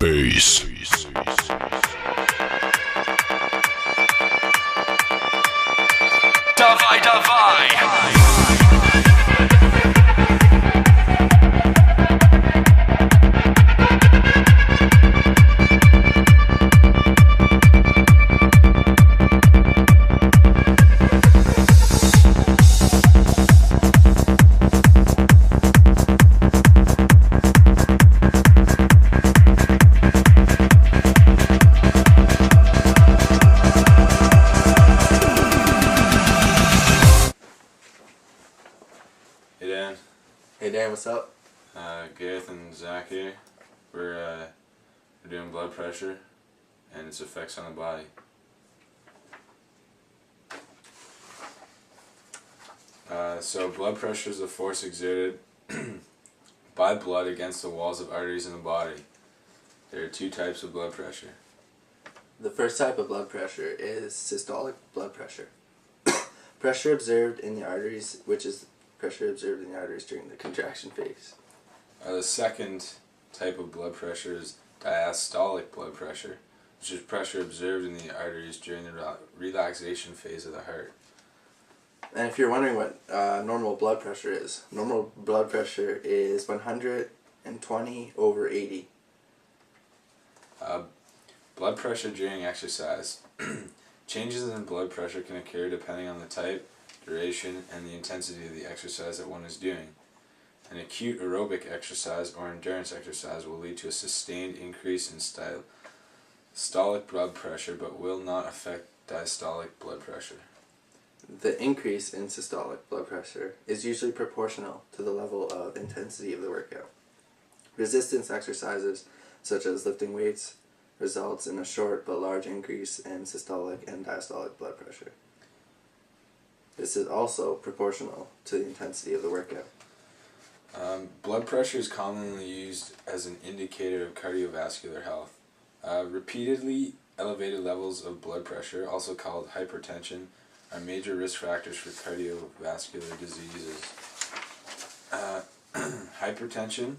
Bass. Dawaj, dawaj! Hey Dan, Hey Dan, what's up? Gareth and Zach here. We're doing blood pressure and its effects on the body. So blood pressure is the force exerted by blood against the walls of arteries in the body. There are two types of blood pressure. The first type of blood pressure is systolic blood pressure. Pressure observed in the arteries, which is pressure observed in the arteries during the contraction phase. The second type of blood pressure is diastolic blood pressure, which is pressure observed in the arteries during the relaxation phase of the heart. And if you're wondering what normal blood pressure is, normal blood pressure is 120/80. Blood pressure during exercise. Changes in blood pressure can occur depending on the type, duration, and the intensity of the exercise that one is doing. An acute aerobic exercise or endurance exercise will lead to a sustained increase in systolic blood pressure but will not affect diastolic blood pressure. The increase in systolic blood pressure is usually proportional to the level of intensity of the workout. Resistance exercises, such as lifting weights, results in a short but large increase in systolic and diastolic blood pressure. This is also proportional to the intensity of the workout. Blood pressure is commonly used as an indicator of cardiovascular health. Repeatedly elevated levels of blood pressure, also called hypertension, are major risk factors for cardiovascular diseases. Hypertension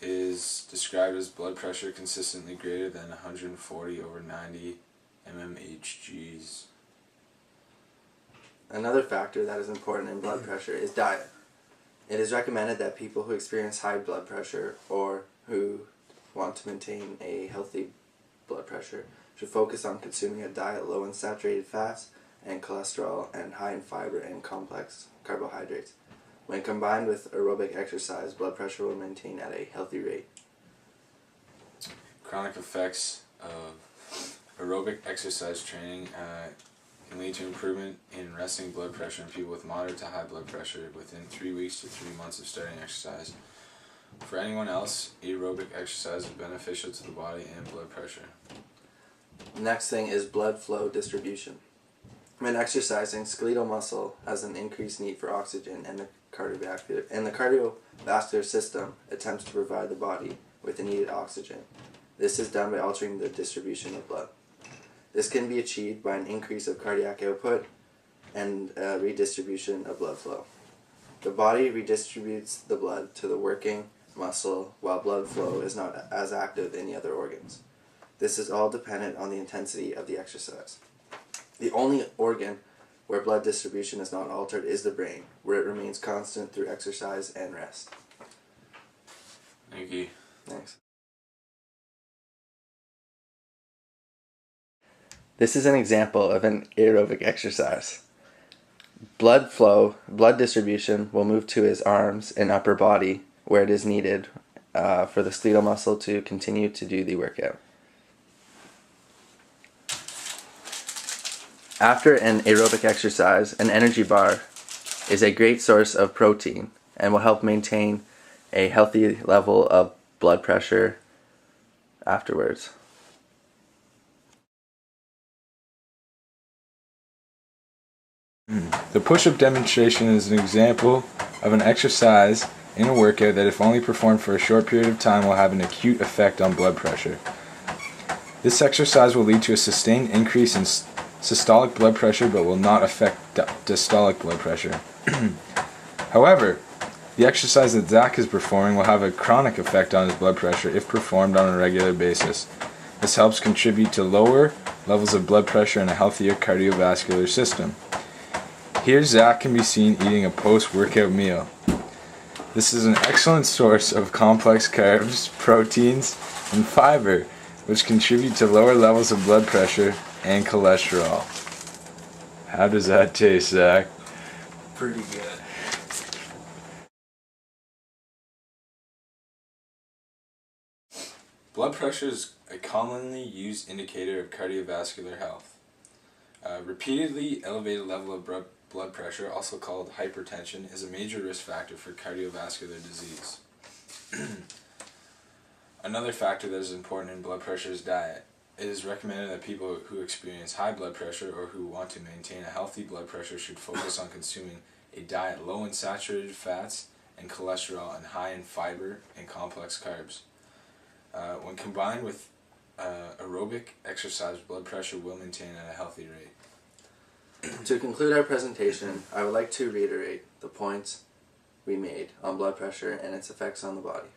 is described as blood pressure consistently greater than 140/90 mmHgs. Another factor that is important in blood pressure is diet. It is recommended that people who experience high blood pressure or who want to maintain a healthy blood pressure should focus on consuming a diet low in saturated fats and cholesterol and high in fiber and complex carbohydrates. When combined with aerobic exercise, blood pressure will maintain at a healthy rate. Chronic effects of aerobic exercise training can lead to improvement in resting blood pressure in people with moderate to high blood pressure within 3 weeks to 3 months of starting exercise. For anyone else, aerobic exercise is beneficial to the body and blood pressure. The next thing is blood flow distribution. When exercising, skeletal muscle has an increased need for oxygen, and the cardiovascular system attempts to provide the body with the needed oxygen. This is done by altering the distribution of blood. This can be achieved by an increase of cardiac output and redistribution of blood flow. The body redistributes the blood to the working muscle while blood flow is not as active in the other organs. This is all dependent on the intensity of the exercise. The only organ where blood distribution is not altered is the brain, where it remains constant through exercise and rest. Thank you. Thanks. This is an example of an aerobic exercise. Blood distribution will move to his arms and upper body where it is needed for the skeletal muscle to continue to do the workout. After an aerobic exercise, an energy bar is a great source of protein and will help maintain a healthy level of blood pressure afterwards. The push-up demonstration is an example of an exercise in a workout that, if only performed for a short period of time, will have an acute effect on blood pressure. This exercise will lead to a sustained increase in systolic blood pressure but will not affect diastolic blood pressure. However, The exercise that Zach is performing will have a chronic effect on his blood pressure if performed on a regular basis. This helps contribute to lower levels of blood pressure and a healthier cardiovascular system. Here Zach can be seen eating a post-workout meal. This is an excellent source of complex carbs, proteins, and fiber, which contribute to lower levels of blood pressure and cholesterol. How does that taste, Zach? Pretty good. Blood pressure is a commonly used indicator of cardiovascular health. Repeatedly elevated level of blood pressure, also called hypertension, is a major risk factor for cardiovascular disease. Another factor that is important in blood pressure is diet. It is recommended that people who experience high blood pressure or who want to maintain a healthy blood pressure should focus on consuming a diet low in saturated fats and cholesterol and high in fiber and complex carbs. When combined with aerobic exercise, blood pressure will maintain at a healthy rate. To conclude our presentation, I would like to reiterate the points we made on blood pressure and its effects on the body.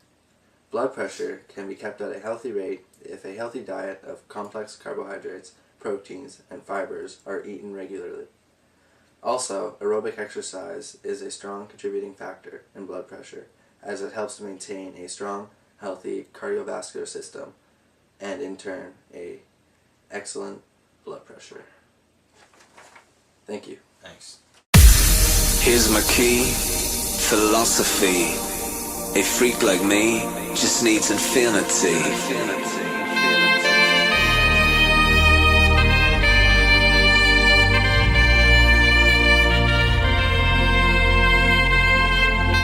Blood pressure can be kept at a healthy rate if a healthy diet of complex carbohydrates, proteins, and fibers are eaten regularly. Also, aerobic exercise is a strong contributing factor in blood pressure, as it helps to maintain a strong, healthy cardiovascular system, and in turn, a excellent blood pressure. Thank you. Thanks. Here's my key, philosophy. A freak like me just needs infinity.